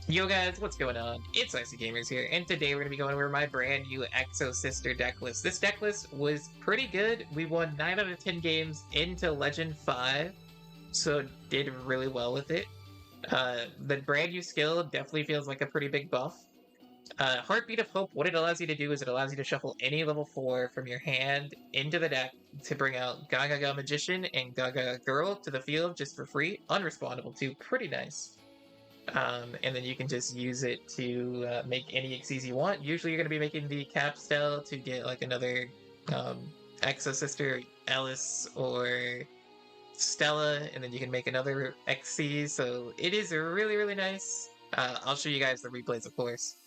Yo guys, what's going on? It's Icy Gamers here, and today we're going to be going over my brand new Exosister deck list. This deck list was pretty good. We won 9 out of 10 games into Legend 5, so did really well with it. The brand new skill definitely feels like a pretty big buff. Heartbeat of Hope, what it allows you to do is it allows you to shuffle any level 4 from your hand into the deck to bring out Gaga Magician and Gaga Girl to the field just for free. Unrespawnable too, pretty nice. And then you can just use it to make any XYZ you want. Usually you're going to be making the Capstel to get like another Exosister, Ellis, or Stella, and then you can make another XC, so it is really, really nice. I'll show you guys the replays, of course.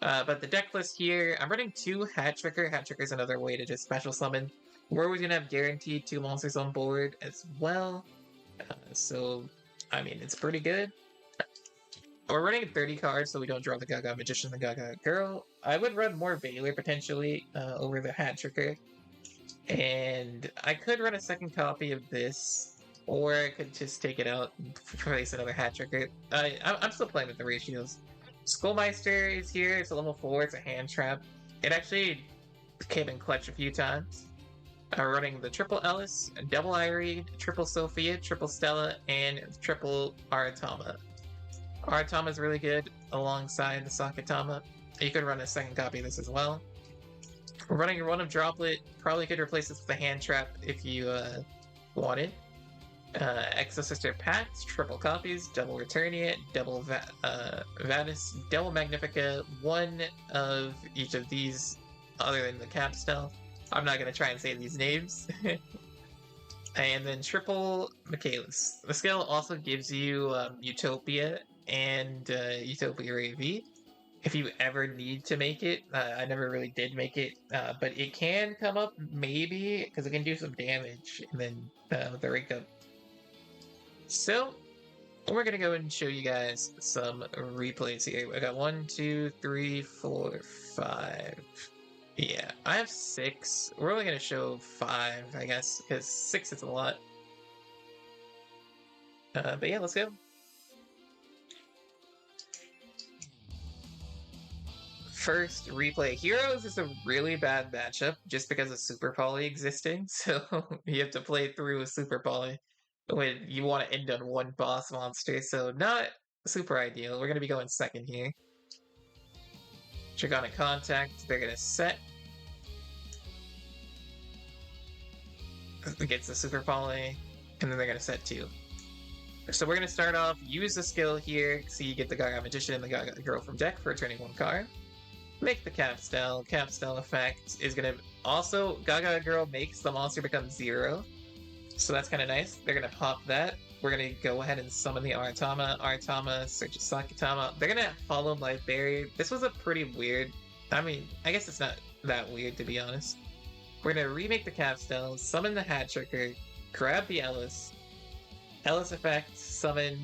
But the deck list here, I'm running 2 Hat Tricker. Hat Tricker is another way to just special summon. We're always going to have guaranteed 2 monsters on board as well. So, I mean, it's pretty good. We're running 30 cards, so we don't draw the Gaga Magician and the Gaga Girl. I would run more Veiler, potentially, over the Hat Tricker. And I could run a second copy of this, or I could just take it out and replace another Hat Tricker. I'm still playing with the ratios. Skullmeister is here, it's a level 4, it's a hand trap. It actually came in clutch a few times. Running the triple Ellis, double Irie, triple Sophia, triple Stella, and triple Aratama. Aratama is really good alongside the Sakatama. You could run a second copy of this as well. We're running a run of Droplet. Probably could replace this with a hand trap if you wanted. Exosister packs, triple copies, double Returnia, double Vadis, double Magnifica, one of each of these other than the Capstel. I'm not going to try and say these names. And then triple Michaelis. The skill also gives you Utopia and Utopia AV. If you ever need to make it, I never really did make it, but it can come up maybe because it can do some damage and then the rake up. So we're gonna go and show you guys some replays here. I got 1, 2, 3, 4, 5. Yeah, I have 6. We're only gonna show 5, I guess, because 6 is a lot. But yeah, let's go. First replay. Heroes is a really bad matchup just because of Super Poly existing, so you have to play through a Super Poly when you want to end on one boss monster, so not super ideal. We're going to be going second here. Dragonic Contact, they're going to set. It gets the Super Poly, and then they're going to set 2. So we're going to start off, use the skill here, so you get the Gaga Magician and the Gaga Girl from deck for returning 1 card. Make the Capstel. Capstel effect is going to also, Gaga Girl makes the monster become 0. So that's kind of nice. They're going to pop that. We're going to go ahead and summon the Aratama. Aratama searches Sakatama. They're going to follow Life Barrier. This was a pretty weird, I mean, I guess it's not that weird to be honest. We're going to remake the Capstel, summon the Hat Tricker, grab the Ellis. Ellis effect, summon,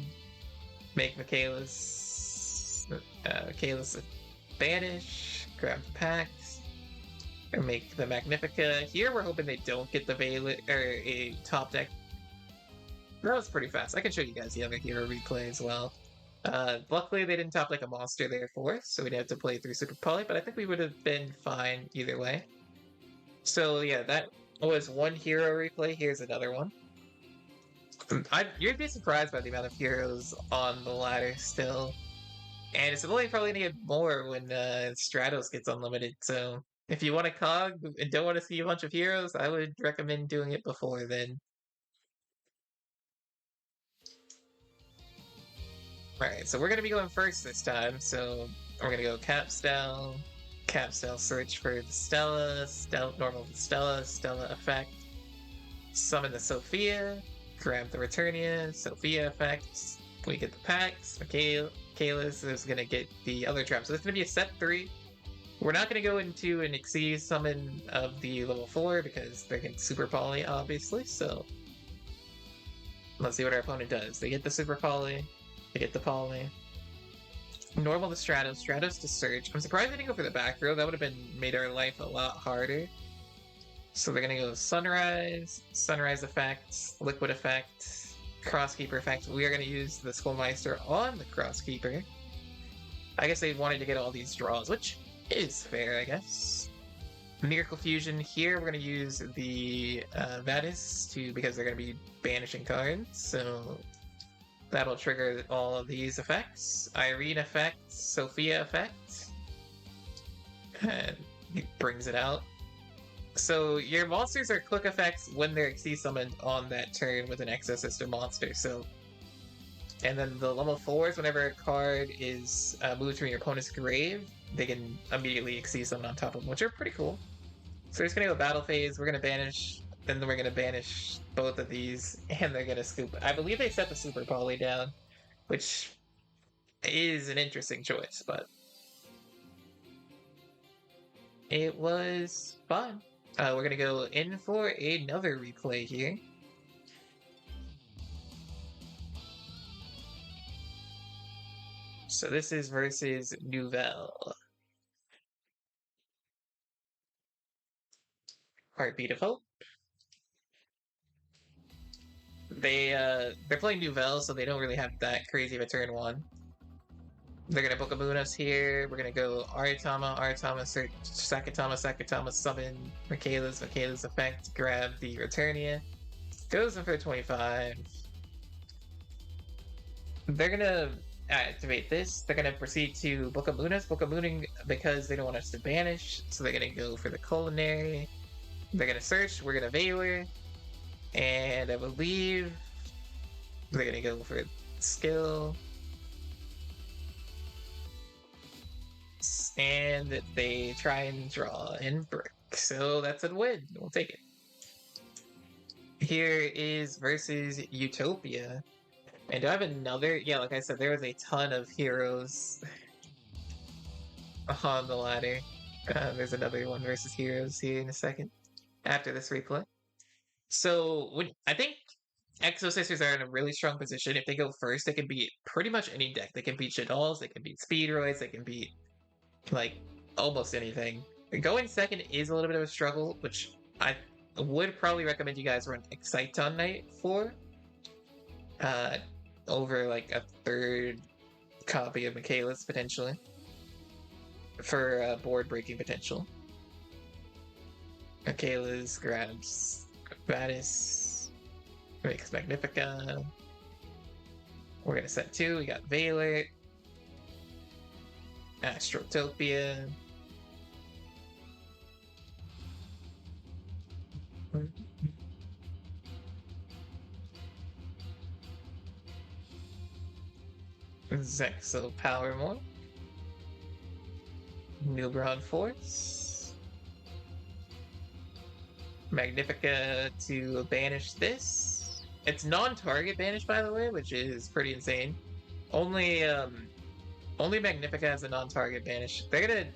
make Michaelis. Michaelis banish, grab the packs, or make the Magnifica. Here we're hoping they don't get the Veiler, or a top deck. That was pretty fast. I can show you guys the other hero replay as well. Luckily they didn't top like a monster there for us, so we'd have to play through Super Poly, but I think we would have been fine either way. So yeah, that was one hero replay. Here's another one. You'd be surprised by the amount of heroes on the ladder still. And it's only probably gonna get more when Stratos gets unlimited, so if you want a cog and don't want to see a bunch of heroes, I would recommend doing it before then. Alright, so we're gonna be going first this time, so we're gonna go Capstel, Capstel search for the Stella, normal Stella, Stella effect, summon the Sophia, grab the Returnia, Sophia effects, we get the packs, Michaelis is going to get the other trap. So it's going to be a set 3. We're not going to go into an Xyz summon of the level 4 because they're getting Super Poly, obviously. So let's see what our opponent does. They get the Super Poly. They get the Poly. Normal to Stratos. Stratos to Search. I'm surprised they didn't go for the back row. That would have made our life a lot harder. So they're going to go Sunrise, Sunrise effect, Liquid effect, Crosskeeper effect. We are going to use the Skullmeister on the Crosskeeper. I guess they wanted to get all these draws, which is fair, I guess. Miracle Fusion here, we're going to use the Vadis because they're going to be banishing cards, so that'll trigger all of these effects. Irene effect, Sophia effect, and it brings it out. So your monsters are click effects when they're Xyz summoned on that turn with an Exosister monster, so... And then the level 4s, whenever a card is moved from your opponent's grave, they can immediately Xyz summon on top of them, which are pretty cool. So we're just gonna go battle phase, we're gonna banish, then we're gonna banish both of these, and they're gonna scoop. I believe they set the Super Poly down, which is an interesting choice, but it was fun. We're gonna go in for another replay here. So this is versus Novell. Heartbeat of Hope. They're playing Novell, so they don't really have that crazy of a turn one. They're gonna Bokamoon us here. We're gonna go Aratama, search Sakatama, summon Michaela's effect, grab the Returnia. Goes in for 25. They're gonna activate this. They're gonna proceed to Bokamooning because they don't want us to banish, so they're gonna go for the Culinary. They're gonna search, we're gonna Veiler, and I believe they're gonna go for skill. And they try and draw and brick. So that's a win. We'll take it. Here is versus Utopia. And do I have another? Yeah, like I said, there was a ton of heroes on the ladder. There's another one versus heroes here in a second after this replay. So I think Exosisters are in a really strong position. If they go first, they can beat pretty much any deck. They can beat Shaddolls, they can beat Speedroids, they can beat like almost anything. Going second is a little bit of a struggle, which I would probably recommend you guys run Exciton Knight for. Over like a third copy of Michaela's potentially. For board breaking potential. Michaela's grabs Vadis, makes Magnifica. We're gonna set 2, we got Veiler. Astrotopia. Zexo Powermore. Newbron Force. Magnifica to banish this. It's non-target banish, by the way, which is pretty insane. Only Magnifica has a non-target banish. They're gonna...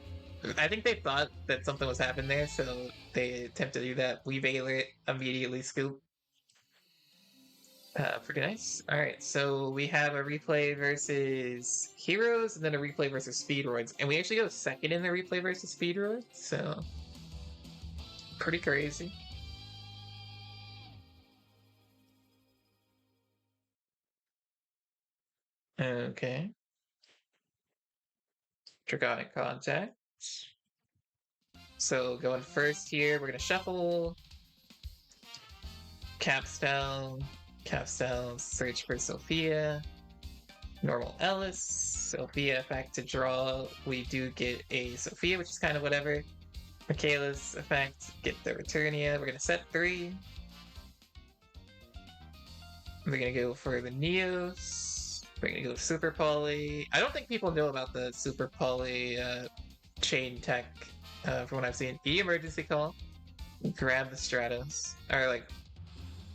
I think they thought that something was happening there, so they attempt to do that. We Veiler it, immediately scoop. Pretty nice. Alright, so we have a replay versus Heroes, and then a replay versus Speedroids. And we actually go second in the replay versus Speedroids, so... pretty crazy. Okay. Draconic Contact. So going first here, we're gonna shuffle. Capstone, search for Sophia. Normal Ellis, Sophia back to draw. We do get a Sophia, which is kind of whatever. Michaela's effect, get the Returnia. We're gonna set 3. We're gonna go for the Neos. We're gonna go Super Poly. I don't think people know about the Super Poly chain tech from what I've seen. Emergency Call. Grab the Stratos. Or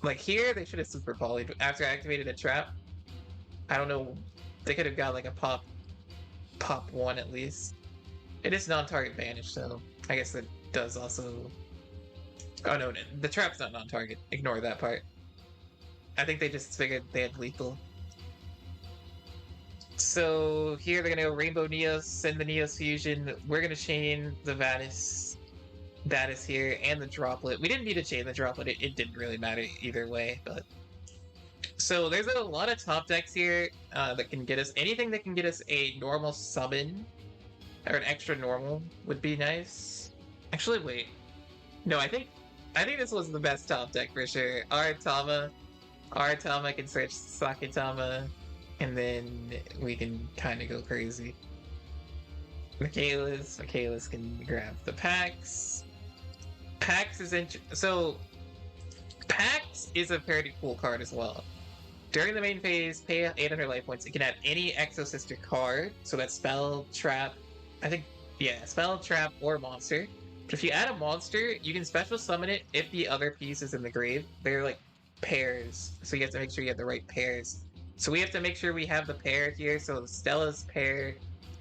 like here, they should have Super Poly'd after I activated a trap. I don't know. They could have got like a pop 1 at least. It is non-target banish, so I guess that does also... Oh no, the trap's not non-target. Ignore that part. I think they just figured they had lethal. So here they're gonna go Rainbow Neos, send the Neos Fusion. We're gonna chain the Vadis. That is here, and the Droplet. We didn't need to chain the Droplet. It didn't really matter either way, but... So there's a lot of top decks here that can get us anything that can get us a normal summon or an extra normal would be nice. Actually, wait. No, I think this was the best top deck for sure. Aratama can search Sakitama, and then we can kind of go crazy. Michaelis can grab the Pax. Pax is so Pax is a pretty cool card as well. During the main phase, pay 800 life points. It can add any Exosister card, so that's spell, trap, spell, trap, or monster. But if you add a monster, you can special summon it if the other piece is in the grave. They're like pairs, so you have to make sure you have the right pairs. So we have to make sure we have the pair here. So Stella's pair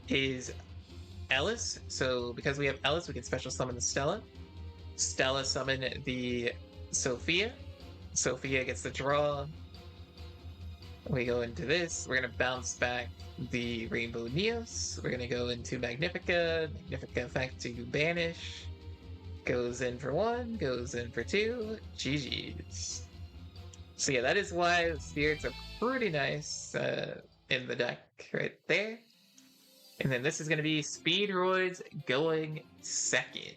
is Ellis. So because we have Ellis, we can special summon the Stella. Stella summon the Sophia. Sophia gets the draw. We go into this. We're going to bounce back the Rainbow Neos. We're going to go into Magnifica. Magnifica effect to banish. Goes in for 1, goes in for 2. GG's. So yeah, that is why the spirits are pretty nice in the deck right there. And then this is going to be Speedroids going second.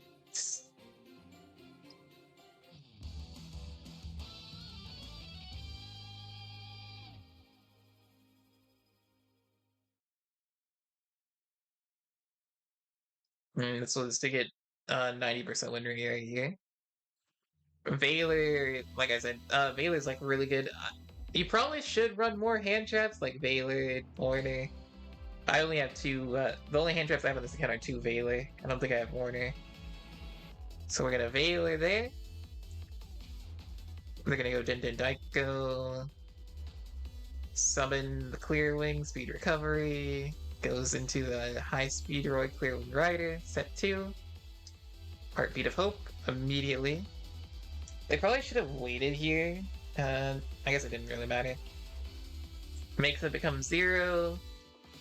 This was to get 90% win rate right here. Veiler, like I said, Veiler's like really good. You probably should run more hand traps like Veiler, Warner. I only have 2. The only hand traps I have on this account are 2 Veiler. I don't think I have Warner. So we're gonna Veiler there. We're gonna go Din Din Daiko. Summon the Clear Wing, Speed Recovery. Goes into the High Speedroid Clear Wing Rider, set 2. Heartbeat of Hope, immediately. They probably should have waited here. I guess it didn't really matter. Makes it become 0.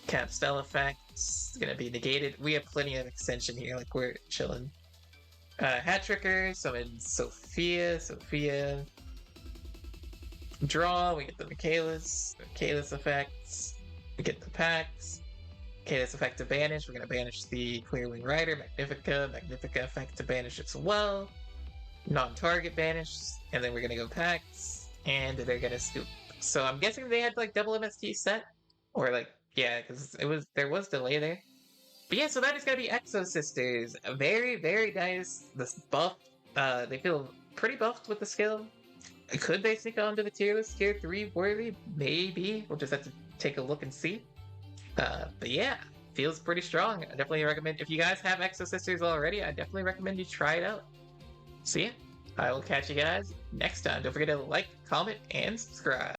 Cap spell effects, gonna be negated. We have plenty of extension here, like we're chilling. Hat Tricker, summon Sophia. Draw, we get the Michaelis effects. We get the Pax. Michaelis effect to banish. We're gonna banish the Clear Wing Rider, Magnifica effect to banish as well. Non-target banish, and then we're gonna go Pax, and they're gonna scoop. So I'm guessing they had like double MST set, or like because there was delay there. But yeah, so that is gonna be Exosisters. Very very nice. This buff, they feel pretty buffed with the skill. Could they sneak onto the tier list, tier 3 worthy? Maybe. We'll just have to take a look and see. But yeah, feels pretty strong. I definitely recommend, if you guys have Exosisters already, I definitely recommend you try it out. So yeah, I will catch you guys next time. Don't forget to like, comment, and subscribe.